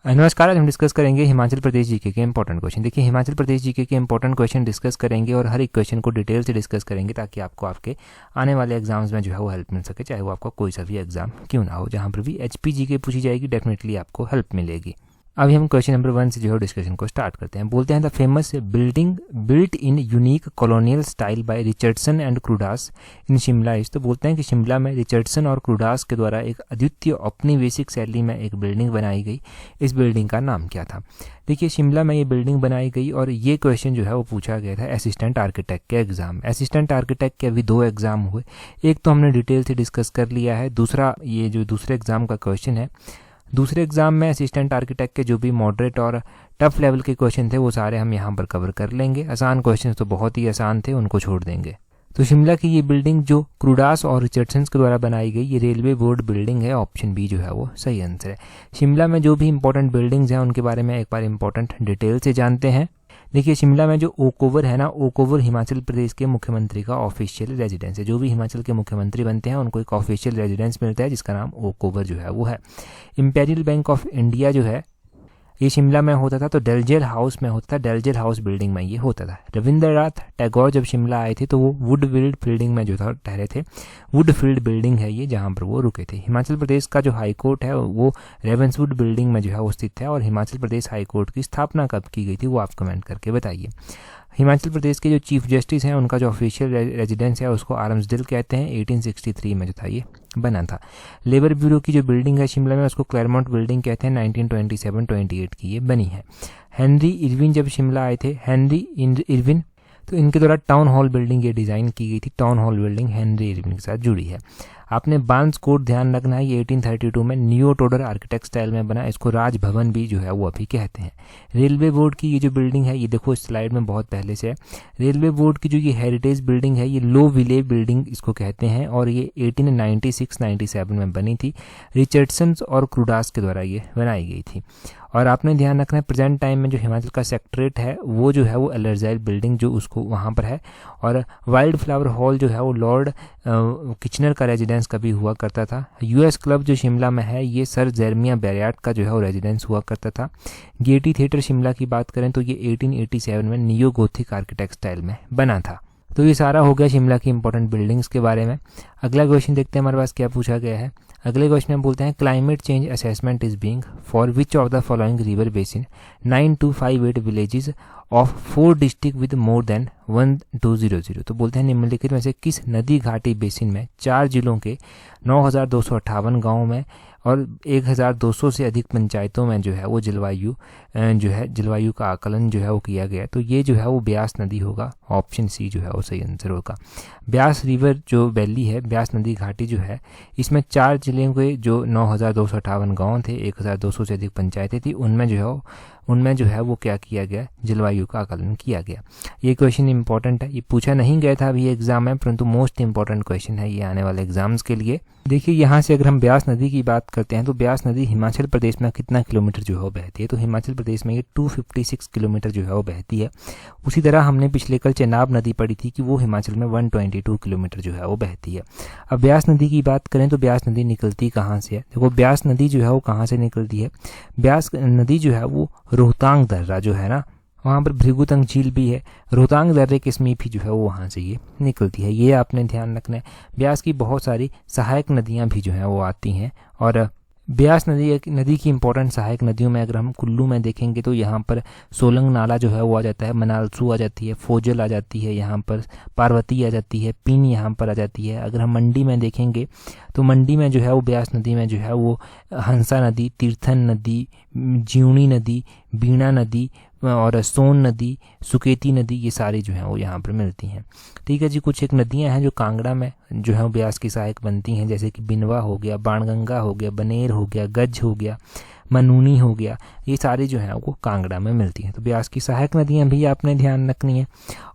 नमस्कार, आज हम डिस्कस करेंगे हिमाचल प्रदेश जीके के इंपॉर्टेंट क्वेश्चन। देखिए, हिमाचल प्रदेश जीके के इंपॉर्टेंट क्वेश्चन डिस्कस करेंगे और हर एक क्वेश्चन को डिटेल से डिस्कस करेंगे ताकि आपको आपके आने वाले एग्जाम्स में जो है वो हेल्प मिल सके, चाहे वो आपका कोई सा भी एग्जाम क्यों ना हो। जहाँ पर भी एचपी जीके पूछी जाएगी डेफिनेटली आपको हेल्प मिलेगी। अभी हम क्वेश्चन नंबर 1 से जो है डिस्कशन को स्टार्ट करते हैं। बोलते हैं the famous building built in unique colonial style by Richardson and Cruddas in Shimla is. तो बोलते हैं कि शिमला में रिचर्डसन और क्रूडास के द्वारा एक अद्वितीय औपनिवेशिक शैली में एक बिल्डिंग बनाई गई। इस बिल्डिंग का नाम क्या था? देखिए, शिमला में ये बिल्डिंग बनाई गई और ये क्वेश्चन जो है वो पूछा गया था असिस्टेंट आर्किटेक्ट के एग्जाम। असिस्टेंट आर्किटेक्ट के अभी 2 एग्जाम हुए, एक तो हमने डिटेल से डिस्कस कर लिया है, दूसरा ये जो दूसरे एग्जाम का क्वेश्चन है, दूसरे एग्जाम में असिस्टेंट आर्किटेक्ट के जो भी मॉडरेट और टफ लेवल के क्वेश्चन थे वो सारे हम यहाँ पर कवर कर लेंगे। आसान क्वेश्चन तो बहुत ही आसान थे, उनको छोड़ देंगे। तो शिमला की ये बिल्डिंग जो क्रूडास और रिचर्डसन के द्वारा बनाई गई, ये रेलवे बोर्ड बिल्डिंग है। ऑप्शन बी जो है वो सही आंसर है। शिमला में जो भी इंपॉर्टेंट बिल्डिंग्स हैं उनके बारे में एक बार इंपॉर्टेंट डिटेल से जानते हैं। देखिए, शिमला में जो ओक ओवर है ना, ओक ओवर हिमाचल प्रदेश के मुख्यमंत्री का ऑफिशियल रेजिडेंस है। जो भी हिमाचल के मुख्यमंत्री बनते हैं उनको एक ऑफिशियल रेजिडेंस मिलता है जिसका नाम ओक ओवर जो है वो है। इंपीरियल बैंक ऑफ इंडिया जो है ये शिमला में होता था, तो डेलजेल हाउस में होता था। डेलजेल हाउस बिल्डिंग में ये होता था। रविंद्रनाथ टैगोर जब शिमला आए थे तो वो वुडफील्ड बिल्डिंग में जो था ठहरे थे। वुडफील्ड बिल्डिंग है ये जहाँ पर वो रुके थे। हिमाचल प्रदेश का जो हाई कोर्ट है वो रेवेंसवुड बिल्डिंग में जो है वो स्थित है। और हिमाचल प्रदेश हाई कोर्ट की स्थापना कब की गई थी वो आप कमेंट करके बताइए। हिमाचल प्रदेश के जो चीफ जस्टिस हैं उनका जो ऑफिशियल रेजिडेंस है उसको आर्म्सडेल कहते हैं। 1863 में जो था ये बना था। लेबर ब्यूरो की जो बिल्डिंग है शिमला में उसको क्लैरमोंट बिल्डिंग कहते हैं। 1927-28 की ये बनी है। हेनरी इरविन जब शिमला आए थे, हेनरी इरविन, तो इनके द्वारा टाउन हॉल बिल्डिंग ये डिज़ाइन की गई थी। Town hall building Henry Irwin के साथ जुड़ी है। आपने बार्न्स कोर्ट ध्यान रखना है, ये 1832 में नियो टोडर आर्किटेक्ट स्टाइल में बना। इसको राजभवन भी जो है वो अभी कहते हैं। रेलवे बोर्ड की ये जो बिल्डिंग है, ये देखो इस स्लाइड में बहुत पहले से है। रेलवे बोर्ड की जो ये हेरिटेज बिल्डिंग है ये लो विले बिल्डिंग इसको कहते हैं और ये 1896-97 में बनी थी। रिचर्डसन और क्रूडास के द्वारा ये बनाई गई थी। और आपने ध्यान रखना है प्रेजेंट टाइम में जो हिमाचल का सेक्रेटरीट है वो जो है वो एलर्जाइल बिल्डिंग जो उसको वहाँ पर है। और वाइल्ड फ्लावर हॉल जो है वो लॉर्ड किचनर का रेजिडेंस कभी हुआ करता था। यूएस क्लब जो शिमला में है ये सर जेरेमिया बैरियाट का जो है वो रेजिडेंस हुआ करता था। गेटी थिएटर शिमला की बात करें तो ये 1887 में नियो गोथिक आर्किटेक्ट स्टाइल में बना था। तो ये सारा हो गया शिमला की इंपॉर्टेंट बिल्डिंग्स के बारे में। अगला क्वेश्चन देखते हैं हमारे पास क्या पूछा गया है। अगले क्वेश्चन में बोलते हैं climate change assessment is being for which of the following river basin 9258 villages of 4 district with more than 1200। तो बोलते हैं निम्नलिखित में से किस नदी घाटी बेसिन में 4 जिलों के 9258 गाँव में और 1200 से अधिक पंचायतों में जो है वो जलवायु का आकलन जो है वो किया गया। तो ये जो है वो ब्यास नदी होगा। ऑप्शन सी जो है वो सही आंसर होगा। ब्यास रिवर जो वैली है, ब्यास नदी घाटी जो है, इसमें 4 जिले के जो 9258 गाँव थे, 1200 से अधिक पंचायतें थी, उनमें जो है वो क्या किया गया, जलवायु का आकलन किया गया। ये क्वेश्चन इंपॉर्टेंट है, ये पूछा नहीं गया था अभी एग्जाम में, परंतु मोस्ट इंपॉर्टेंट क्वेश्चन है ये आने वाले एग्जाम्स के लिए। देखिए, यहाँ से अगर हम ब्यास नदी की बात करते हैं तो ब्यास नदी हिमाचल प्रदेश में कितना किलोमीटर जो है वो बहती है? तो हिमाचल प्रदेश में ये 256 किलोमीटर जो है वो बहती है। उसी तरह हमने पिछले कल चेनाब नदी पढ़ी थी कि वो हिमाचल में 122 किलोमीटर जो है वो बहती है। अब ब्यास नदी की बात करें तो ब्यास नदी निकलती कहाँ से है? देखो, ब्यास नदी जो है वो कहाँ से निकलती है? ब्यास नदी जो है वो रोहतांग दर्रा जो है ना, वहाँ पर भृगुतंग झील भी है, रोहतांग दर्रे के समीप ही जो है वो वहाँ से ये निकलती है। ये आपने ध्यान रखना है। ब्यास की बहुत सारी सहायक नदियाँ भी जो हैं वो आती हैं। और ब्यास नदी की इंपॉर्टेंट सहायक नदियों में अगर हम कुल्लू में देखेंगे तो यहाँ पर सोलंग नाला जो है वो आ जाता है, मनालसू आ जाती है, फोजल आ जाती है, यहाँ पर पार्वती आ जाती है, पीन यहाँ पर आ जाती है। अगर हम मंडी में देखेंगे तो मंडी में जो है वो ब्यास नदी में जो है वो हंसा नदी, तीर्थन नदी, जीवनी नदी, बीणा नदी और सोन नदी, सुकेती नदी, ये सारी जो हैं वो यहाँ पर मिलती हैं। ठीक है जी। कुछ एक नदियाँ हैं जो कांगड़ा में जो है वो ब्यास की सहायक बनती हैं, जैसे कि बिनवा हो गया, बाणगंगा हो गया, बनेर हो गया, गज हो गया, मनूनी हो गया, ये सारी जो हैं वो कांगड़ा में मिलती हैं। तो ब्यास की सहायक नदियाँ भी आपने ध्यान रखनी है।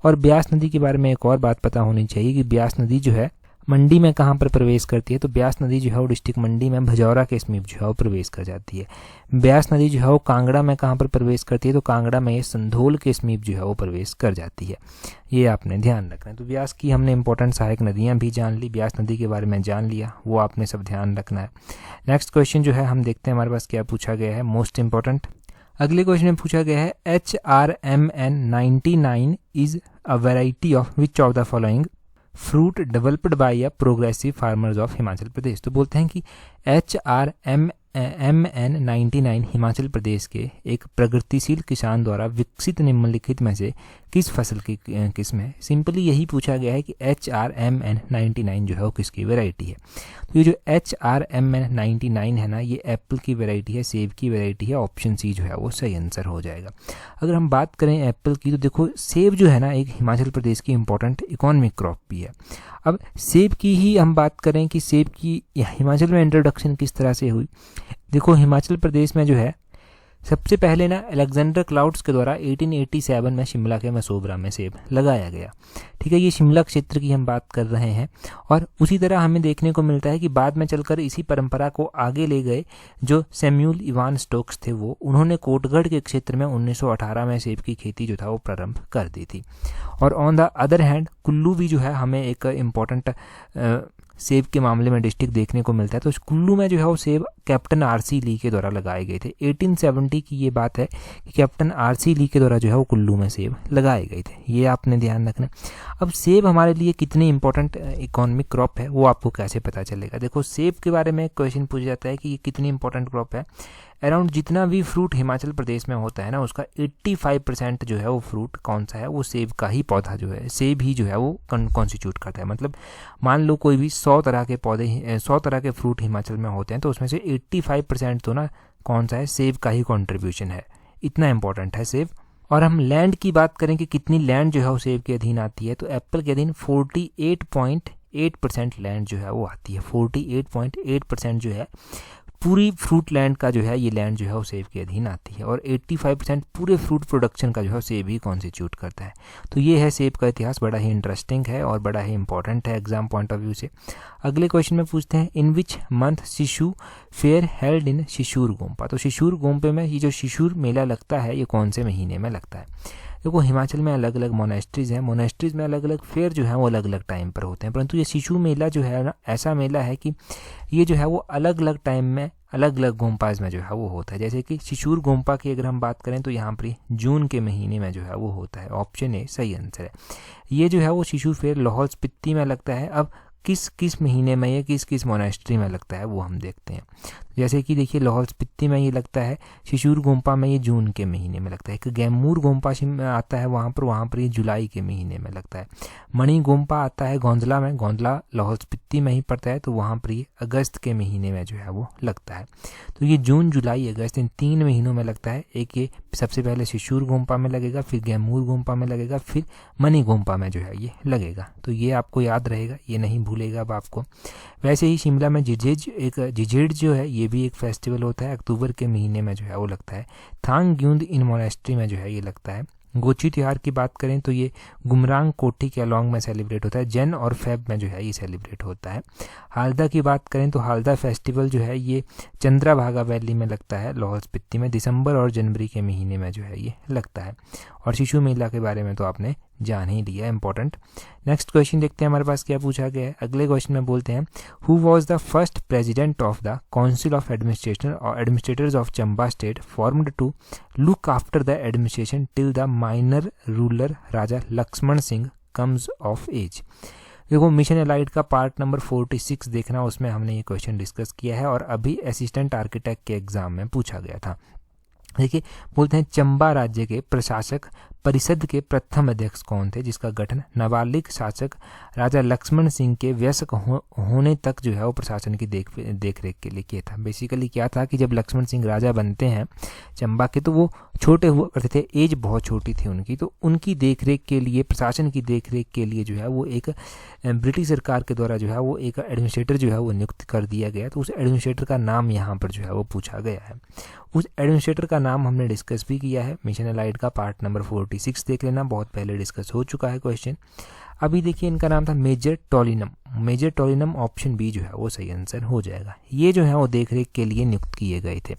और ब्यास नदी के बारे में एक और बात पता होनी चाहिए कि ब्यास नदी जो है मंडी में कहाँ पर प्रवेश करती है, तो ब्यास नदी जो है वो डिस्ट्रिक्ट मंडी में भजौरा के समीप जो है वो प्रवेश कर जाती है। ब्यास नदी जो है वो कांगड़ा में कहाँ पर प्रवेश करती है, तो कांगड़ा में ये संधोल के समीप जो है वो प्रवेश कर जाती है। ये आपने ध्यान रखना है। तो ब्यास की हमने इंपॉर्टेंट सहायक नदियाँ भी जान ली, ब्यास नदी के बारे में जान लिया, वो आपने सब ध्यान रखना है। नेक्स्ट क्वेश्चन जो है हम देखते हैं हमारे पास क्या पूछा गया है, मोस्ट इंपॉर्टेंट। अगले क्वेश्चन में पूछा गया है HRMN99 is a variety of which of the following fruit developed by a progressive farmers of Himachal Pradesh. तो बोलते हैं कि HRMN99 हिमाचल प्रदेश के एक प्रगतिशील किसान द्वारा विकसित निम्नलिखित में से किस फसल की किस्म है। सिंपली यही पूछा गया है कि HRMN99 जो है वो किसकी वैरायटी है। तो ये जो HRMN99 है ना, ये एप्पल की वैरायटी है, सेब की वैरायटी है। ऑप्शन सी जो है वो सही आंसर हो जाएगा। अगर हम बात करें एप्पल की, तो देखो सेब जो है ना एक हिमाचल प्रदेश की इंपॉर्टेंट इकोनॉमिक क्रॉप भी है। अब सेब की ही हम बात करें कि सेब की हिमाचल में इंट्रोडक्शन किस तरह से हुई। देखो हिमाचल प्रदेश में जो है सबसे पहले ना अलेक्जेंडर क्लाउड्स के द्वारा 1887 में शिमला के मसोबरा में सेब लगाया गया। ठीक है, ये शिमला क्षेत्र की हम बात कर रहे हैं। और उसी तरह हमें देखने को मिलता है कि बाद में चलकर इसी परंपरा को आगे ले गए जो सैम्यूल इवान स्टोक्स थे, वो उन्होंने कोटगढ़ के क्षेत्र में 1918 में सेब की खेती जो था वो प्रारंभ कर दी थी। और on the other hand Kullu भी जो है हमें एक इम्पॉर्टेंट सेब के मामले में डिस्ट्रिक्ट देखने को मिलता है। तो कुल्लू में जो है वो सेब कैप्टन RC ली के द्वारा लगाए गए थे। 1870 की ये बात है कि कैप्टन RC ली के द्वारा जो है वो कुल्लू में सेब लगाए गए थे। ये आपने ध्यान रखना। अब सेब हमारे लिए कितनी इंपॉर्टेंट इकोनॉमिक क्रॉप है वो आपको कैसे पता चलेगा। देखो सेब के बारे में क्वेश्चन पूछा जाता है कि ये कितनी इंपॉर्टेंट क्रॉप है। अराउंड जितना भी फ्रूट हिमाचल प्रदेश में होता है ना, उसका 85% जो है वो फ्रूट कौन सा है, वो सेब का ही पौधा जो है, सेब ही जो है वो कॉन्स्टिट्यूट करता है। मतलब मान लो कोई भी 100 तरह के पौधे 100 तरह के फ्रूट हिमाचल में होते हैं, तो उसमें से 85% तो ना कौन सा है, सेब का ही कॉन्ट्रीब्यूशन है। इतना इंपॉर्टेंट है सेब। और हम लैंड की बात करें कि कितनी लैंड जो है वो सेब के अधीन आती है, तो एप्पल के अधीन 48.8% लैंड जो है वो आती है। 48.8% जो है पूरी फ्रूट लैंड का जो है ये लैंड जो है वो सेब के अधीन आती है। और 85% पूरे फ्रूट प्रोडक्शन का जो है सेब ही कॉन्स्टिट्यूट करता है। तो ये है सेब का इतिहास, बड़ा ही इंटरेस्टिंग है और बड़ा ही इंपॉर्टेंट है एग्जाम पॉइंट ऑफ व्यू से। अगले क्वेश्चन में पूछते हैं इन विच मंथ शिशु फेयर हेल्ड इन शिशुर गोम्पा। तो शिशुर गोम्पे में ये जो शिशुर मेला लगता है ये कौन से महीने में लगता है। देखो हिमाचल में अलग अलग मोनेस्ट्रीज़ हैं, मोनेस्ट्रीज़ में अलग अलग फेयर जो है वो अलग अलग टाइम पर होते हैं। परंतु ये शिशु मेला जो है ना ऐसा मेला है कि ये जो है वो अलग अलग टाइम में अलग अलग गोम्पाज में जो है वो होता है। जैसे कि शिशुर गोम्पा की अगर हम बात करें तो यहाँ पर जून के महीने में जो है वो होता है। ऑप्शन ए सही आंसर है। ये जो है वो शिशु फेयर लाहौल स्पीति में लगता है। अब किस किस महीने में ये किस किस मोनेस्ट्री में लगता है वो हम देखते हैं। जैसे कि देखिए लाहौल स्पीति में ये लगता है, शिशुर गोम्पा में ये जून के महीने में लगता है। एक गैमूर गोम्पा आता है वहाँ पर ये जुलाई के महीने में लगता है। मणि गोम्पा आता है गोंदला में, गोंदला लाहौल स्पीति में ही पड़ता है, तो वहाँ पर ये अगस्त के महीने में जो है वो लगता है। तो ये जून जुलाई अगस्त इन 3 महीनों में लगता है। एक ये सबसे पहले शिशुर गोम्पा में लगेगा, फिर गैमूर गोम्पा में लगेगा, फिर मणि गोम्पा में जो है ये लगेगा। तो ये आपको याद रहेगा, ये नहीं भूलेगा अब आपको। वैसे ही शिमला में जिजेड जो है ये भी एक फेस्टिवल होता है, अक्टूबर के महीने में जो है वो लगता है। थांग ग्यूंद इन मोनेस्ट्री में जो है ये लगता है। गोची त्यौहार की बात करें तो ये गुमरांग कोठी के अलॉन्ग में सेलिब्रेट होता है। जन और फेब में जो है ये सेलिब्रेट होता है। हालदा की बात करें तो हालदा फेस्टिवल जो है ये चंद्राभागा वैली में लगता है लाहौल स्पीति में। दिसंबर और जनवरी के महीने में जो है ये लगता है। और शिशु मेला के बारे में तो आपने जान ही लिया, इंपॉर्टेंट। नेक्स्ट क्वेश्चन देखते हैं हमारे पास क्या पूछा गया है। अगले क्वेश्चन में बोलते हैं who was the first president of the council of administration और administrators of Chamba state formed to look after the administration till the minor ruler Raja Lakshman Singh comes of age. देखो मिशन एलाइट का पार्ट नंबर 46 देखना, उसमें हमने ये क्वेश्चन डिस्कस किया है और अभी असिस्टेंट आर्किटेक्ट के एग्जाम में पूछा गया था। देखिए बोलते हैं चंबा राज्य के प्रशासक परिषद के प्रथम अध्यक्ष कौन थे, जिसका गठन नाबालिग शासक राजा लक्ष्मण सिंह के वयस्क होने तक जो है वो प्रशासन की देख रेख के लिए किया था। बेसिकली क्या था कि जब लक्ष्मण सिंह राजा बनते हैं चंबा के, तो वो छोटे हुआ करते थे, एज बहुत छोटी थी उनकी, तो उनकी देख रेख के लिए, प्रशासन की देख रेख के लिए जो है वो एक ब्रिटिश सरकार के द्वारा जो है वो एक एडमिनिस्ट्रेटर जो है वो नियुक्त कर दिया गया। तो उस एडमिनिस्ट्रेटर का नाम यहाँ पर जो है वो पूछा गया है। उस एडमिनिस्ट्रेटर का नाम हमने डिस्कस भी किया है, मिशन एलाइड का पार्ट नंबर 46 देख लेना, बहुत पहले डिस्कस हो चुका है क्वेश्चन। अभी देखिए इनका नाम था मेजर टोलिनम। मेजर टोलिनम ऑप्शन बी जो है वो सही आंसर हो जाएगा। ये जो है वो देखरेख के लिए नियुक्त किए गए थे।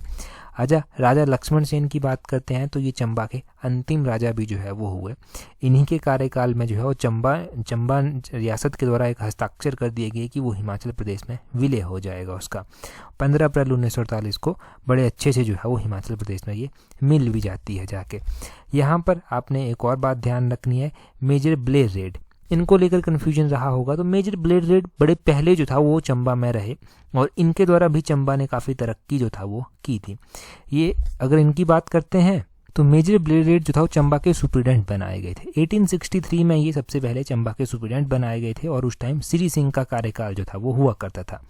अच्छा, राजा लक्ष्मण सेन की बात करते हैं तो ये चंबा के अंतिम राजा भी जो है वो हुए। इन्हीं के कार्यकाल में जो है वो चंबा रियासत के द्वारा एक हस्ताक्षर कर दिए गए कि वो हिमाचल प्रदेश में विलय हो जाएगा उसका। 15 अप्रैल 1948 को बड़े अच्छे से जो है वो हिमाचल प्रदेश में ये मिल भी जाती है जाके। यहाँ पर आपने एक और बात ध्यान रखनी है, मेजर ब्लेड रेड, इनको लेकर कन्फ्यूजन रहा होगा। तो मेजर ब्लेड रेड बड़े पहले जो था वो चंबा में रहे और इनके द्वारा भी चंबा ने काफ़ी तरक्की जो था वो की थी। ये अगर इनकी बात करते हैं तो मेजर ब्लेड रेड जो था वो चंबा के सुप्रीडेंट बनाए गए थे। 1863 में ये सबसे पहले चंबा के सुप्रीडेंट बनाए गए थे और उस टाइम श्री सिंह का कार्यकाल जो था वो हुआ करता था।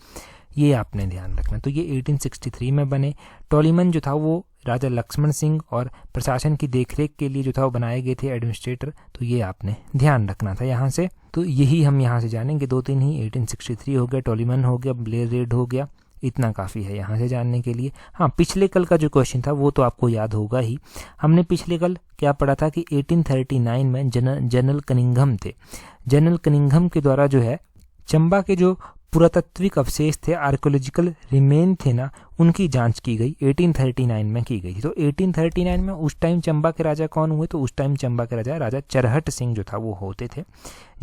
ये आपने ध्यान रखना। तो ये 1863 में बने। टोलीमन जो था वो राजा लक्ष्मण सिंह और प्रशासन की देखरेख के लिए जो था वो बनाए गए थे एडमिनिस्ट्रेटर। तो ये आपने ध्यान रखना था यहाँ से। तो यही हम यहाँ से जानेंगे, 2-3 ही, 1863 हो गया, टोलीमन हो गया, ब्लेड रेड हो गया, इतना काफ़ी है यहाँ से जानने के लिए। हाँ, पिछले कल का जो क्वेश्चन था वो तो आपको याद होगा ही। हमने पिछले कल क्या पढ़ा था कि 1839 में जनरल कनिंघम थे। जनरल कनिंघम के द्वारा जो है चंबा के जो पुरातात्विक अवशेष थे, आर्कोलॉजिकल रिमेन थे ना, उनकी जांच की गई 1839 में की गई थी। तो 1839 में उस टाइम चंबा के राजा कौन हुए? तो उस टाइम चंबा के राजा चरहट सिंह जो था वो होते थे,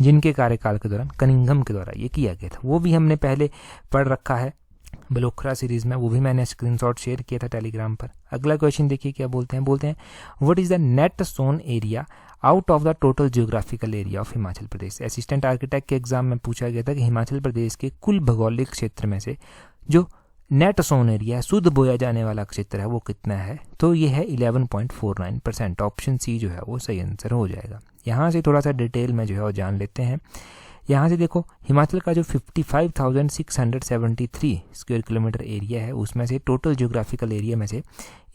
जिनके कार्यकाल के दौरान कनिंघम के द्वारा ये किया गया था। वो भी हमने पहले पढ़ रखा है बलोखरा सीरीज में, वो भी मैंने स्क्रीनशॉट शेयर किया था टेलीग्राम पर। अगला क्वेश्चन देखिए क्या बोलते हैं। बोलते हैं what is the net sown area out of the total geographical area of Himachal Pradesh. Assistant architect के एग्जाम में पूछा गया था कि हिमाचल प्रदेश के कुल भौगोलिक क्षेत्र में से जो नेट सोन एरिया है, शुद्ध बोया जाने वाला क्षेत्र है, वो कितना है? तो ये है 11.49%। ऑप्शन सी जो है वो सही आंसर हो जाएगा। यहाँ से थोड़ा सा डिटेल में जो है वो जान लेते हैं। यहाँ से देखो हिमाचल का जो 55,673 स्क्वायर किलोमीटर एरिया है, उसमें से टोटल ज्योग्राफिकल एरिया में से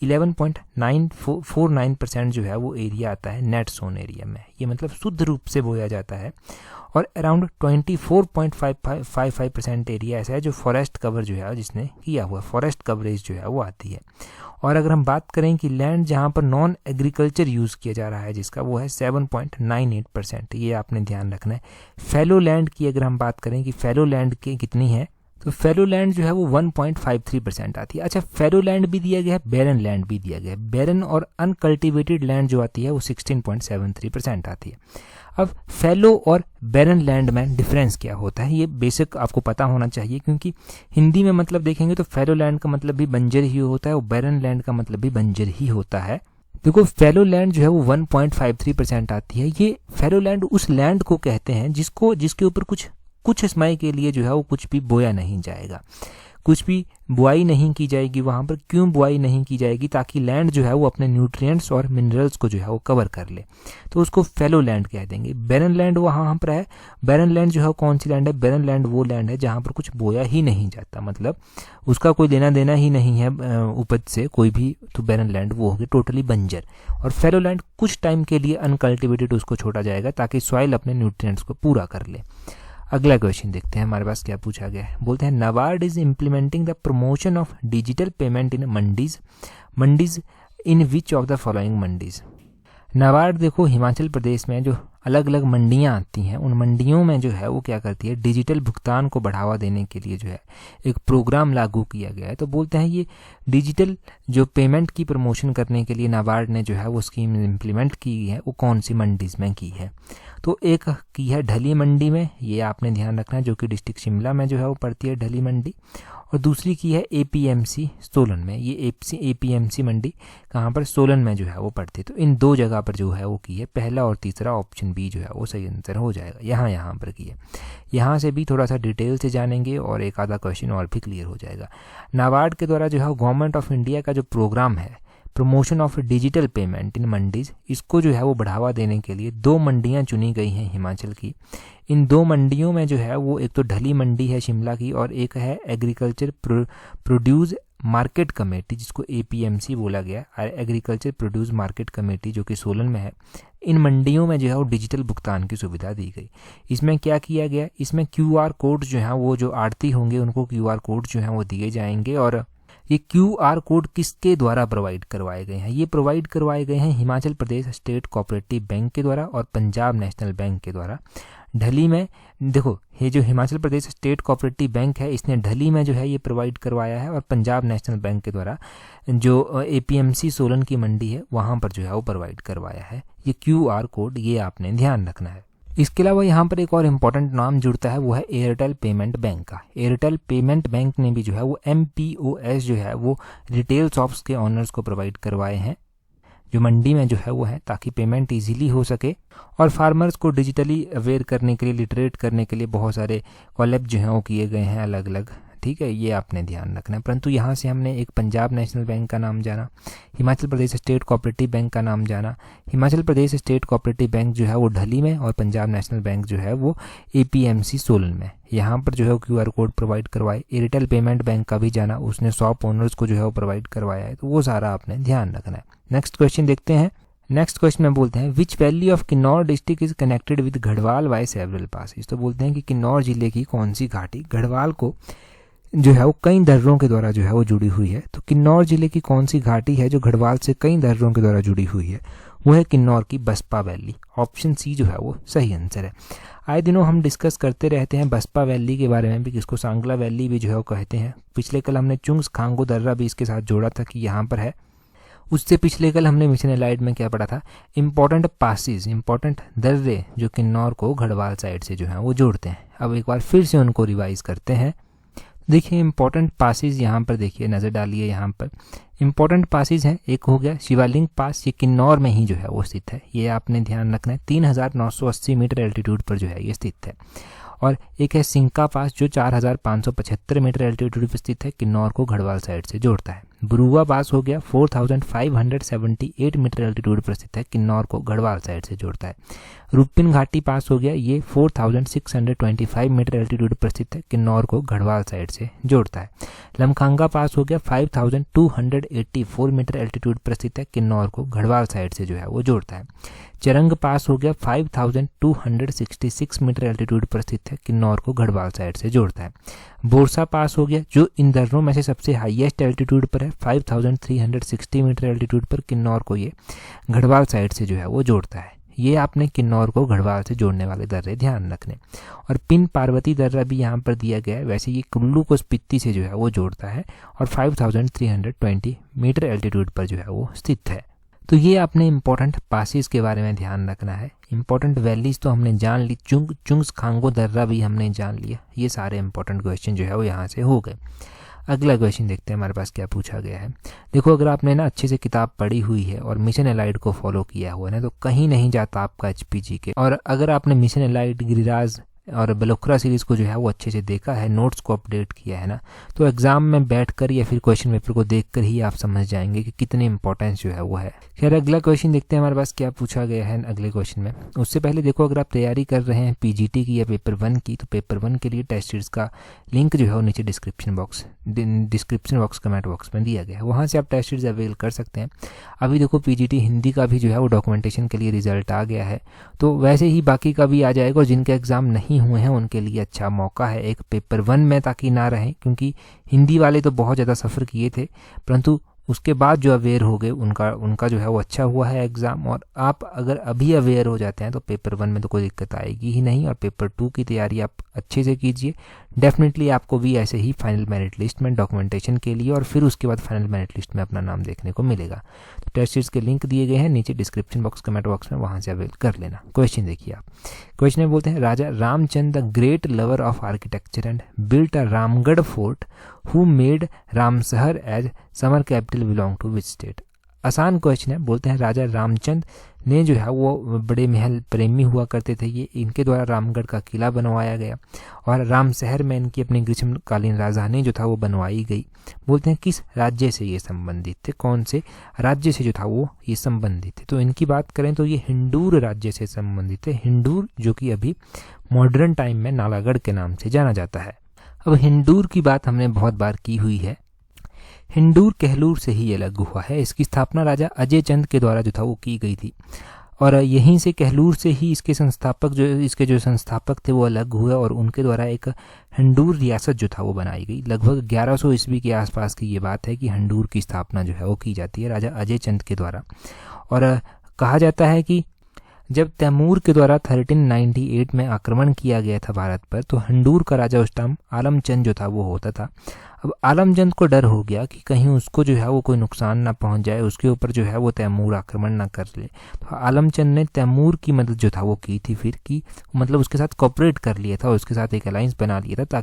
11.949% जो है वो एरिया आता है नेट सोन एरिया में। ये मतलब शुद्ध रूप से बोया जाता है। और अराउंड 24.55% एरिया ऐसा है जो फॉरेस्ट कवर जो है जिसने किया हुआ, फॉरेस्ट कवरेज जो है वो आती है। और अगर हम बात करें कि लैंड जहाँ पर नॉन एग्रीकल्चर यूज़ किया जा रहा है जिसका, वो है 7.98%। ये आपने ध्यान रखना है। फैलो लैंड की अगर हम बात करें कि फैलो लैंड की कितनी है, तो फैलो लैंड जो है वो 1.53% आती है। अच्छा, फैलो लैंड भी दिया गया है, बैरन लैंड भी दिया गया है। बैरन और अनकल्टिवेटेड लैंड जो आती है वो 16.73% आती है। अब फैलो और बैरन लैंड में डिफरेंस क्या होता है, ये बेसिक आपको पता होना चाहिए, क्योंकि हिंदी में मतलब देखेंगे तो फैलो लैंड का मतलब भी बंजर ही होता है और बैरन लैंड का मतलब भी बंजर ही होता है। देखो फैलो लैंड जो है वो 1.53% आती है। ये फैलो लैंड उस लैंड को कहते हैं जिसके ऊपर कुछ समय के लिए जो है वो कुछ भी बोया नहीं जाएगा, कुछ भी बुआई नहीं की जाएगी वहाँ पर। क्यों बुआई नहीं की जाएगी? ताकि लैंड जो है वो अपने न्यूट्रिएंट्स और मिनरल्स को जो है वो कवर कर ले, तो उसको फैलो लैंड कह देंगे। बैरन लैंड वहाँ पर है। बैरन लैंड जो है कौन सी लैंड है? बैरन लैंड वो लैंड है जहाँ पर कुछ बोया ही नहीं जाता, मतलब उसका कोई लेना देना ही नहीं है उपज से कोई भी, तो बैरन लैंड वो होगी टोटली बंजर। और फैलो लैंड कुछ टाइम के लिए अनकल्टिवेटेड उसको छोड़ा जाएगा ताकि सॉइल अपने न्यूट्रिएंट्स को पूरा कर ले। अगला क्वेश्चन देखते हैं हमारे पास क्या पूछा गया है। बोलते हैं NABARD is implementing the promotion of digital payment in mandis in which of the following mandis. NABARD देखो हिमाचल प्रदेश में जो अलग अलग मंडियां आती हैं, उन मंडियों में जो है वो क्या करती है, डिजिटल भुगतान को बढ़ावा देने के लिए जो है एक प्रोग्राम लागू किया गया है। तो बोलते हैं ये डिजिटल जो पेमेंट की प्रमोशन करने के लिए नाबार्ड ने जो है वो स्कीम इम्प्लीमेंट की है, वो कौन सी मंडीज़ में की है? तो एक की है ढली मंडी में, ये आपने ध्यान रखना है, जो कि डिस्ट्रिक्ट शिमला में जो है वो पड़ती है ढली मंडी। और दूसरी की है एपीएमसी सोलन में। ये एपीएमसी मंडी कहाँ पर? सोलन में जो है वो पड़ती है। तो इन दो जगह पर जो है वो की है, पहला और तीसरा ऑप्शन बी जो है वो सही आंसर हो जाएगा। यहाँ पर की है। यहाँ से भी थोड़ा सा डिटेल से जानेंगे और एक आधा क्वेश्चन और भी क्लियर हो जाएगा। नाबार्ड के द्वारा जो है गवर्नमेंट ऑफ इंडिया का जो प्रोग्राम है promotion of digital payment in mandis, इसको जो है वो बढ़ावा देने के लिए 2 मंडियां चुनी गई हैं हिमाचल की। इन 2 मंडियों में जो है वो एक तो ढली मंडी है शिमला की और एक है एग्रीकल्चर प्रोड्यूस मार्केट कमेटी, जिसको एपीएमसी बोला गया, एग्रीकल्चर प्रोड्यूस मार्केट कमेटी, जो कि सोलन में है। इन मंडियों में जो है वो डिजिटल भुगतान की सुविधा दी गई। इसमें क्या किया गया? इसमें क्यूआर कोड जो है वो जो आड़ती होंगे उनको क्यूआर कोड जो है वो दिए जाएंगे और ये QR कोड किसके द्वारा प्रोवाइड करवाए गए हैं? ये प्रोवाइड करवाए गए हैं Himachal Pradesh state cooperative bank के द्वारा और पंजाब नेशनल बैंक के द्वारा। ढली में देखो, ये जो Himachal Pradesh state cooperative bank है इसने ढली में जो है ये प्रोवाइड करवाया है, और पंजाब नेशनल बैंक के द्वारा जो APMC सोलन की मंडी है वहाँ पर जो है वो प्रोवाइड करवाया है ये QR कोड। ये आपने ध्यान रखना है। इसके अलावा यहाँ पर एक और इम्पॉर्टेंट नाम जुड़ता है, वो है एयरटेल पेमेंट बैंक का। एयरटेल पेमेंट बैंक ने भी जो है वो MPOS जो है वो रिटेल शॉप्स के ऑनर्स को प्रोवाइड करवाए हैं जो मंडी में जो है वो है, ताकि पेमेंट इजीली हो सके। और फार्मर्स को डिजिटली अवेयर करने के लिए, लिटरेट करने के लिए बहुत सारे कॉलेब जो हैं वो किए गए हैं अलग अलग। ठीक है, ये आपने ध्यान रखना है। परंतु यहाँ से हमने एक पंजाब नेशनल बैंक का नाम जाना, Himachal Pradesh state cooperative bank का नाम जाना। Himachal Pradesh state cooperative bank जो है वो ढली में, और पंजाब नेशनल बैंक जो है वो APMC सोलन में। यहाँ पर जो है वो QR कोड प्रोवाइड करवाए। एयरटेल पेमेंट बैंक का भी जाना, उसने शॉप ओनर्स को जो है वो प्रोवाइड करवाया है। तो वो सारा आपने ध्यान रखना है। नेक्स्ट क्वेश्चन देखते हैं। नेक्स्ट क्वेश्चन में बोलते हैं विच valley of Kinnaur district is connected with Garhwal by several passes. तो बोलते हैं कि किन्नौर जिले की कौन सी घाटी गढ़वाल को जो है वो कई दर्रों के द्वारा जो है वो जुड़ी हुई है। तो किन्नौर जिले की कौन सी घाटी है जो गढ़वाल से कई दर्रों के द्वारा जुड़ी हुई है? वो है किन्नौर की बसपा वैली। ऑप्शन सी जो है वो सही आंसर है। आए दिनों हम डिस्कस करते रहते हैं बसपा वैली के बारे में भी, जिसको सांगला वैली भी जो है वो कहते हैं। पिछले कल हमने चुंग्स खांगो दर्रा भी इसके साथ जोड़ा था कि यहाँ पर है। उससे पिछले कल हमने मिशन एलाइड में क्या पढ़ा था? इंपॉर्टेंट पासिस, इंपॉर्टेंट दर्रे जो किन्नौर को गढ़वाल साइड से जो है वो जोड़ते हैं। अब एक बार फिर से उनको रिवाइज करते हैं। देखिए इंपॉर्टेंट पासिस यहाँ पर देखिए, नज़र डालिए यहाँ पर इंपॉर्टेंट पासिस हैं। एक हो गया शिवालिंग पास, ये किन्नौर में ही जो है वो स्थित है, ये आपने ध्यान रखना है। 3980 मीटर एल्टीट्यूड पर जो है ये स्थित है। और एक है सिंका पास जो 4575 मीटर एल्टीट्यूड पर स्थित है, किन्नौर को गढ़वाल साइड से जोड़ता है। बुरुआ पास हो गया 4578 मीटर एल्टीट्यूड पर स्थित है, किन्नौर को गढ़वाल साइड से जोड़ता है। रूपिन घाटी पास हो गया, ये 4625 मीटर एल्टीट्यूड पर स्थित है, किन्नौर को गढ़वाल साइड से जोड़ता है। लमखांगा पास हो गया 5284 मीटर एल्टीट्यूड पर स्थित है, किन्नौर को गढ़वाल साइड से जो है वो जोड़ता है। चरंग पास हो गया 5266 मीटर एल्टीट्यूड पर स्थित है, किन्नौर को गढ़वाल साइड से जोड़ता है। बोरसा पास हो गया जो इन दर्रों में से सबसे हाईएस्ट एल्टीट्यूड पर है, 5360 मीटर एल्टीट्यूड पर, किन्नौर को ये गढ़वाल साइड से जो है वो जोड़ता है। ये आपने किन्नौर को गढ़वाल से जोड़ने वाले दर्रे ध्यान रखने। और पिन पार्वती दर्रा भी यहाँ पर दिया गया है। वैसे ये कुल्लू को स्पीति से जो है वो जोड़ता है और 5320 मीटर एल्टीट्यूड पर जो है वो स्थित है। तो ये आपने इंपॉर्टेंट पासिस के बारे में ध्यान रखना है। इंपॉर्टेंट वैलीज तो हमने जान ली, चुंग्स खांगो दर्रा भी हमने जान लिया। ये सारे इंपॉर्टेंट क्वेश्चन जो है वो यहाँ से हो गए। अगला क्वेश्चन देखते हैं हमारे पास क्या पूछा गया है। देखो अगर आपने ना अच्छे से किताब पढ़ी हुई है और मिशन एलाइड को फॉलो किया हुआ है ना, तो कहीं नहीं जाता आपका HPG के। और अगर आपने मिशन एलाइड, गिरिराज और बलोखरा सीरीज़ को जो है वो अच्छे से देखा है, नोट्स को अपडेट किया है ना, तो एग्जाम में बैठकर या फिर क्वेश्चन पेपर को देखकर ही आप समझ जाएंगे कि कितनी इंपॉर्टेंस जो है वो है। खैर अगला क्वेश्चन देखते हैं हमारे पास क्या पूछा गया है अगले क्वेश्चन में। उससे पहले देखो अगर आप तैयारी कर रहे हैं PGT की या पेपर 1 की, तो पेपर 1 के लिए टेस्ट सीरीज का लिंक जो है वो नीचे डिस्क्रिप्शन बॉक्स कमेंट बॉक्स में दिया गया है, वहाँ से आप टेस्ट सीरीज अवेल कर सकते हैं। अभी देखो PGT हिंदी का भी जो है वो डॉक्यूमेंटेशन के लिए रिजल्ट आ गया है, तो वैसे ही बाकी का भी आ जाएगा। और जिनके एग्जाम नहीं हुए हैं उनके लिए अच्छा मौका है एक पेपर 1 में, ताकि ना रहें, क्योंकि हिंदी वाले तो बहुत ज़्यादा सफ़र किए थे, परंतु उसके बाद जो अवेयर हो गए उनका जो है वो अच्छा हुआ है एग्ज़ाम। और आप अगर अभी अवेयर हो जाते हैं तो पेपर 1 में तो कोई दिक्कत आएगी ही नहीं। और पेपर 2 की तैयारी आप अच्छे से कीजिए। डेफिनेटली आपको भी ऐसे ही फाइनल मेरिट लिस्ट में डॉक्यूमेंटेशन के लिए और फिर उसके बाद फाइनल मेरिट लिस्ट में अपना नाम देखने को मिलेगा। तो टेस्ट सीरीज के लिंक दिए गए हैं नीचे डिस्क्रिप्शन बॉक्स कमेंट बॉक्स में, वहाँ से अवेल कर लेना। क्वेश्चन देखिए आप। क्वेश्चन में बोलते हैं Raja Ramchand the great lover of architecture and built a Ramgarh fort who made Ramsahar as summer capital belong to which state. आसान क्वेश्चन है। बोलते हैं राजा रामचंद ने जो है वो बड़े महल प्रेमी हुआ करते थे, ये इनके द्वारा रामगढ़ का किला बनवाया गया और रामशहर में इनकी अपनी ग्रीष्मकालीन राजधानी जो था वो बनवाई गई। बोलते हैं किस राज्य से ये संबंधित थे, कौन से राज्य से जो था वो ये संबंधित थे। तो इनकी बात करें तो ये हिंडूर राज्य से संबंधित है। हिंडूर जो कि अभी मॉडर्न टाइम में नालागढ़ के नाम से जाना जाता है। अब हिंडूर की बात हमने बहुत बार की हुई है। हिंडूर कहलूर से ही अलग हुआ है। इसकी स्थापना राजा अजय चंद के द्वारा जो था वो की गई थी और यहीं से कहलूर से ही इसके जो संस्थापक थे वो अलग हुए और उनके द्वारा एक हंडूर रियासत जो था वो बनाई गई। लगभग 1100 ईस्वी के आसपास की ये बात है कि हंडूर की स्थापना जो है वो की जाती है राजा अजय चंद के द्वारा। और कहा जाता है कि जब तैमूर के द्वारा 1398 में आक्रमण किया गया था भारत पर, तो हंडूर का राजा उस टाइम आलमचंद जो था वो होता था। अब आलमचंद को डर हो गया कि कहीं उसको जो है वो कोई नुकसान ना पहुंच जाए, उसके ऊपर जो है वो तैमूर आक्रमण ना कर ले। तो आलमचंद ने तैमूर की मदद जो था वो की थी फिर की, मतलब उसके साथ कोऑपरेट कर लिया था, उसके साथ एक अलायंस बना लिया था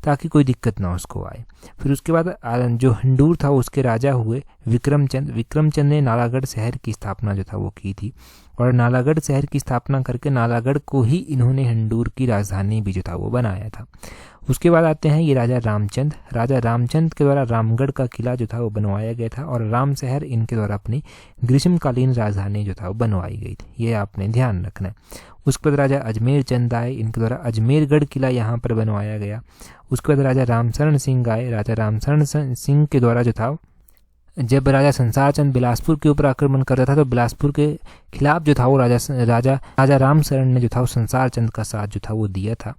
ताकि कोई दिक्कत ना उसको आए। फिर उसके बाद जो हंडूर था उसके राजा हुए विक्रमचंद ने नालागढ़ शहर की स्थापना जो था वो की थी। और नालागढ़ शहर की स्थापना करके नालागढ़ को ही इन्होंने हंडूर की राजधानी भी जो था वो बनाया था। उसके बाद आते हैं ये राजा रामचंद के द्वारा रामगढ़ का किला जो था वो बनवाया गया था और राम शहर इनके द्वारा अपनी ग्रीष्मकालीन राजधानी जो था वो बनवाई गई थी। ये आपने ध्यान रखना है। उसके बाद राजा अजमेर चंद आए, इनके द्वारा अजमेरगढ़ किला यहाँ पर बनवाया गया। उसके बाद राजा रामशरण सिंह आए, राजा रामशरण सिंह के द्वारा जो था जब राजा संसार चंद बिलासपुर के ऊपर आक्रमण करता था तो बिलासपुर के खिलाफ जो था वो राजा रामशरण ने जो था वो संसार चंद का साथ जो था वो दिया था।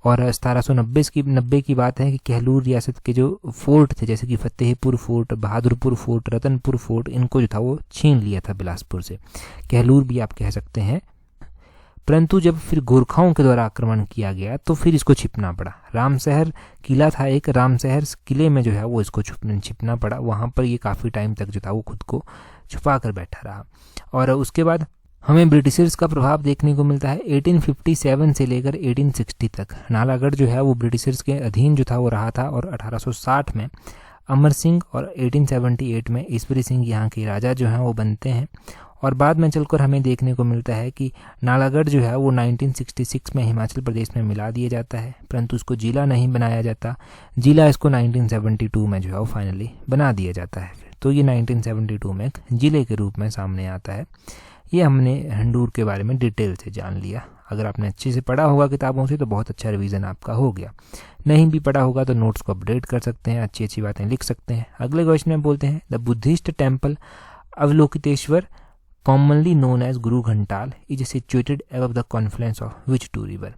और 1790 की बात है कि कहलूर रियासत के जो फोर्ट थे जैसे कि Fatehpur fort, Bahadurpur fort, Ratanpur fort, इनको जो था वो छीन लिया था बिलासपुर से। कहलूर भी आप कह सकते हैं। परंतु जब फिर गोरखाओं के द्वारा आक्रमण किया गया तो फिर इसको छिपना पड़ा। रामशहर किला था एक, रामशहर किले में जो है वो इसको छिपना पड़ा। वहाँ पर ये काफ़ी टाइम तक जो था वो खुद को छुपा कर बैठा रहा। और उसके बाद हमें ब्रिटिशर्स का प्रभाव देखने को मिलता है 1857 से लेकर 1860 तक। नालागढ़ जो है वो ब्रिटिशर्स के अधीन जो था वो रहा था। और 1860 में अमर सिंह और 1878 में ईश्वरी सिंह यहाँ के राजा जो हैं वो बनते हैं। और बाद में चलकर हमें देखने को मिलता है कि नालागढ़ जो है वो 1966 में हिमाचल प्रदेश में मिला दिया जाता है, परंतु उसको जिला नहीं बनाया जाता। जिला इसको 1972 में जो है वो फाइनली बना दिया जाता है। तो ये 1972 में एक जिले के रूप में सामने आता है। ये हमने हंडूर के बारे में डिटेल से जान लिया। अगर आपने अच्छे से पढ़ा होगा किताबों से तो बहुत अच्छा रिवीजन आपका हो गया। नहीं भी पढ़ा होगा तो नोट्स को अपडेट कर सकते हैं, अच्छी अच्छी बातें लिख सकते हैं। अगले क्वेश्चन में बोलते हैं the Buddhist temple Avalokiteshvara commonly known as Guru घंटाल is situated above the confluence of which two river।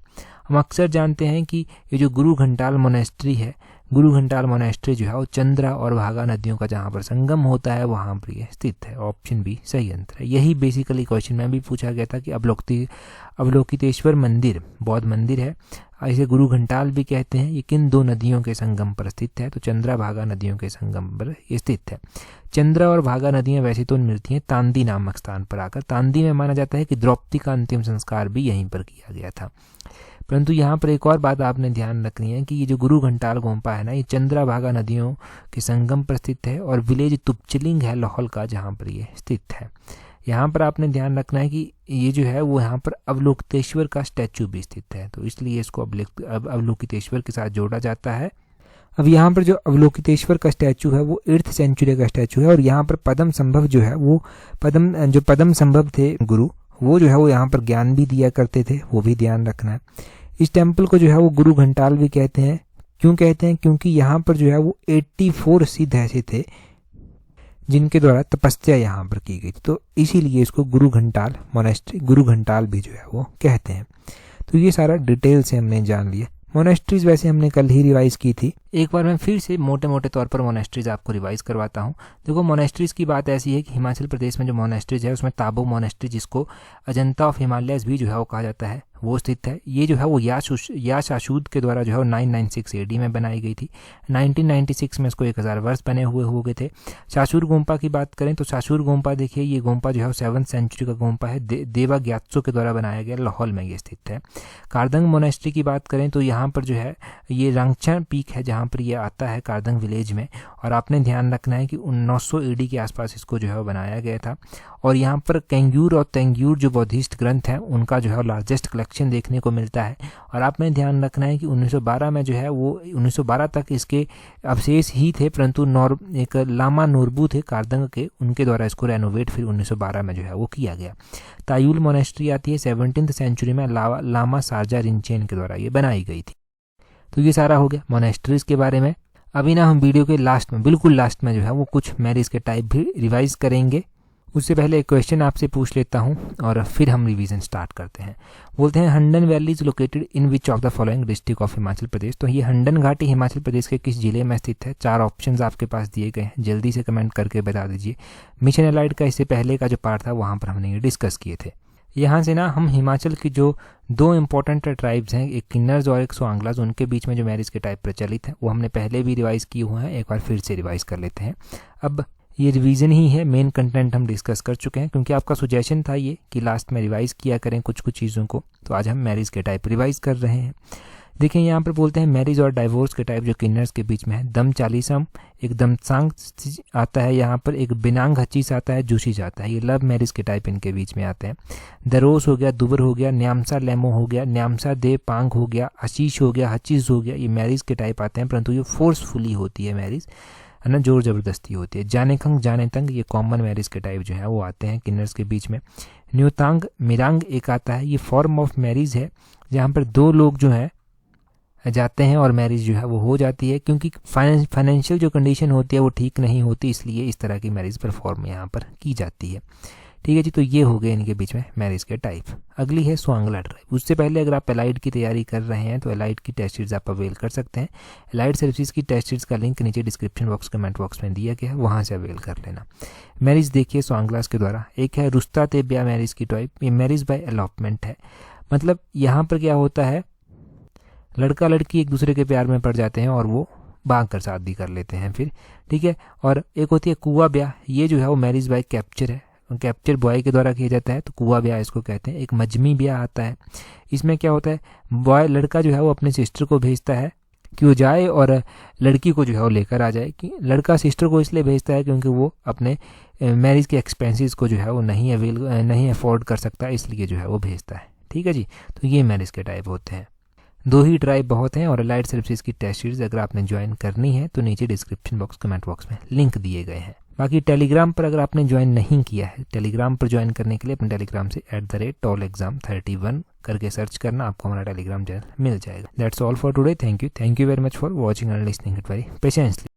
हम अक्सर जानते हैं कि ये जो गुरु घंटाल मोनेस्ट्री है, गुरु घंटाल मोनेस्ट्री जो है वो चंद्रा और भागा नदियों का जहाँ पर संगम होता है वहाँ पर ये स्थित है। ऑप्शन बी सही आंसर है। यही बेसिकली क्वेश्चन में भी पूछा गया था कि अवलोकितेश्वर मंदिर बौद्ध मंदिर है, इसे गुरु घंटाल भी कहते हैं। ये किन दो नदियों के संगम पर स्थित है? तो चंद्रा भागा नदियों के संगम पर ये स्थित है। चंद्रा और भागा नदियां वैसे तो मिलती हैं तांदी नामक स्थान पर आकर। तांदी में माना जाता है कि द्रौपदी का अंतिम संस्कार भी यहीं पर किया गया था। परंतु यहाँ पर एक और बात आपने ध्यान रखनी है कि ये जो गुरु घंटाल गोम्पा है ना, ये चंद्रा भागा नदियों के संगम पर स्थित है और विलेज तुपचिलिंग है लाहौल का जहाँ पर ये स्थित है। यहाँ पर आपने ध्यान रखना है कि ये जो है वो यहाँ पर अवलोकितेश्वर का स्टैचू भी स्थित है, तो इसलिए इसको अवलोकितेश्वर के साथ जोड़ा जाता है। अब यहाँ पर जो अवलोकितेश्वर का स्टैचू है वो 8th सेंचुरी का स्टैचू है और यहाँ पर पद्म संभव जो है वो पद्म संभव थे गुरु, वो जो है वो यहाँ पर ज्ञान भी दिया करते थे, वो भी ध्यान रखना है। इस टेम्पल को जो है वो गुरु घंटाल भी कहते हैं। क्यों कहते हैं? क्योंकि यहाँ पर जो है वो 84 सिद्ध ऐसे थे जिनके द्वारा तपस्या यहाँ पर की गई थी, तो इसीलिए इसको गुरु घंटाल मोनेस्ट्री, गुरु घंटाल भी जो है वो कहते हैं। तो ये सारा डिटेल से हमने जान लिया। मोनेस्ट्रीज वैसे हमने कल ही रिवाइज की थी, एक बार मैं फिर से मोटे मोटे तौर पर मोनेस्ट्रीज आपको रिवाइज करवाता हूँ। देखो मोनेस्ट्रीज की बात ऐसी है कि हिमाचल प्रदेश में जो मोनेस्ट्रीज है उसमें ताबो मोनेस्ट्री, जिसको अजंता ऑफ हिमालयस भी जो है वो कहा जाता है, वो स्थित है। ये जो है वो याशाशूद के द्वारा जो है 996 AD में बनाई गई थी। 1996 में इसको 1000 वर्ष बने हुए हो गए थे। शाशूर गोम्पा की बात करें तो शाशूर गोम्पा देखिए, ये गोम्पा जो है 7th सेंचुरी का गोम्पा है, देवा ग्यात्सो के द्वारा बनाया गया, लाहौल में ये स्थित है। कारदंग मोनेस्ट्री की बात करें तो यहाँ पर जो है ये रंगचा पीक है जहाँ पर ये आता है कारदंग विलेज में, और आपने ध्यान रखना है कि 900 AD के आसपास इसको जो है बनाया गया था। और यहाँ पर कैंग्यूर और तेंग्यूर जो बौद्धिस्ट ग्रंथ हैं उनका जो है लार्जेस्ट कलेक्शन देखने को मिलता है। और आपने ध्यान रखना है कि 1912 में जो है वो 1912 तक इसके अवशेष ही थे, परंतु एक लामा नोरबू थे कारदंग के, उनके द्वारा इसको रेनोवेट फिर 1912 में जो है वो किया गया। तायुल मोनेस्ट्री आती है 17th सेंचुरी में, लामा सारजा रिंचेन के द्वारा ये बनाई गई थी। तो ये सारा हो गया मोनेस्ट्रीज के बारे में। अभी ना हम वीडियो के लास्ट में, बिल्कुल लास्ट में जो है वो कुछ मैरिज के टाइप भी रिवाइज करेंगे। उससे पहले एक क्वेश्चन आपसे पूछ लेता हूं और फिर हम रिवीजन स्टार्ट करते हैं। बोलते हैं Handan valley is located in which of the following district of Himachal Pradesh. तो ये हंडन घाटी हिमाचल प्रदेश के किस जिले में स्थित है? 4 ऑप्शंस आपके पास दिए गए हैं, जल्दी से कमेंट करके बता दीजिए। मिशन एलाइड का इससे पहले का जो पार्ट था वहाँ पर हमने ये डिस्कस किए थे। यहाँ से ना हम हिमाचल की जो 2 इंपॉर्टेंट ट्राइब्स हैं, एक किन्नर्स और एक सोआंगलास, उनके बीच में जो मैरिज के टाइप प्रचलित है वो हमने पहले भी रिवाइज किए हुए हैं, एक बार फिर से रिवाइज कर लेते हैं। अब ये रिवीजन ही है, मेन कंटेंट हम डिस्कस कर चुके हैं, क्योंकि आपका सुजेशन था ये कि लास्ट में रिवाइज किया करें कुछ चीज़ों को, तो आज हम मैरिज के टाइप रिवाइज कर रहे हैं। देखिए यहाँ पर बोलते हैं मैरिज और डाइवोर्स के टाइप जो किन्नर्स के बीच में है, दम चालीसम, एक दमसांग आता है, यहाँ पर एक बिनांग हचीस आता है, जोशीज आता है। ये लव मैरिज के टाइप इनके बीच में आते हैं। दरोस हो गया, दुबर हो गया, न्यामसा लेमो हो गया, न्यामसा दे पांग हो गया, आशीष हो गया, हचीस हो गया, ये मैरिज के टाइप आते हैं, परंतु ये फोर्सफुली होती है मैरिज, है ना, जोर जबरदस्ती होती है। जाने खंग जाने तंग, ये कॉमन मैरिज के टाइप जो है वो आते हैं किन्नर्स के बीच में। न्यूतांग मिरांग एक आता है, ये फॉर्म ऑफ मैरिज है जहाँ पर 2 लोग जो हैं जाते हैं और मैरिज जो है वो हो जाती है, क्योंकि फाइनेंशियल जो कंडीशन होती है वो ठीक नहीं होती, इसलिए इस तरह की मैरिज परफॉर्म यहाँ पर की जाती है। ठीक है जी, तो ये हो गए इनके बीच में मैरिज के टाइप। अगली है सोआंगला ट्राइब। उससे पहले अगर आप एलाइड की तैयारी कर रहे हैं तो एलाइड की टेस्ट सीरीज आप अवेल कर सकते हैं। एलाइड सर्विसेज की टेस्ट सीरीज का लिंक नीचे डिस्क्रिप्शन बॉक्स कमेंट बॉक्स में दिया गया है, वहाँ से अवेल कर लेना। मैरिज देखिए सोआंगलास के द्वारा। एक है रुस्ता ते ब्याह मैरिज की टाइप, ये मैरिज बाय अलॉटमेंट है। मतलब यहाँ पर क्या होता है, लड़का लड़की एक दूसरे के प्यार में पड़ जाते हैं और वो भाग कर शादी कर लेते हैं फिर। ठीक है, और एक होती है कुआ ब्याह, ये जो है वो मैरिज बाय कैप्चर है, कैप्चर बॉय के द्वारा किया जाता है, तो कुआ ब्याह इसको कहते हैं। एक मजमी ब्याह आता है, इसमें क्या होता है, बॉय लड़का जो है वो अपने सिस्टर को भेजता है कि वो जाए और लड़की को जो है वो लेकर आ जाए। कि लड़का सिस्टर को इसलिए भेजता है क्योंकि वो अपने मैरिज के एक्सपेंसेस को जो है वो नहीं अफोर्ड कर सकता, इसलिए जो है वो भेजता है। ठीक है जी, तो ये मैरिज के टाइप होते हैं। 2 ही ट्राइब बहुत हैं और एलाइड सर्विसेज की टेस्ट सीरीज अगर आपने ज्वाइन करनी है तो नीचे डिस्क्रिप्शन बॉक्स कमेंट बॉक्स में लिंक दिए गए हैं। बाकी टेलीग्राम पर अगर आपने ज्वाइन नहीं किया है, टेलीग्राम पर ज्वाइन करने के लिए अपने टेलीग्राम से @tolexam31 करके सर्च करना, आपको हमारा टेलीग्राम चैनल मिल जाएगा। That's all for today. Thank you very much for watching and listening it very patiently.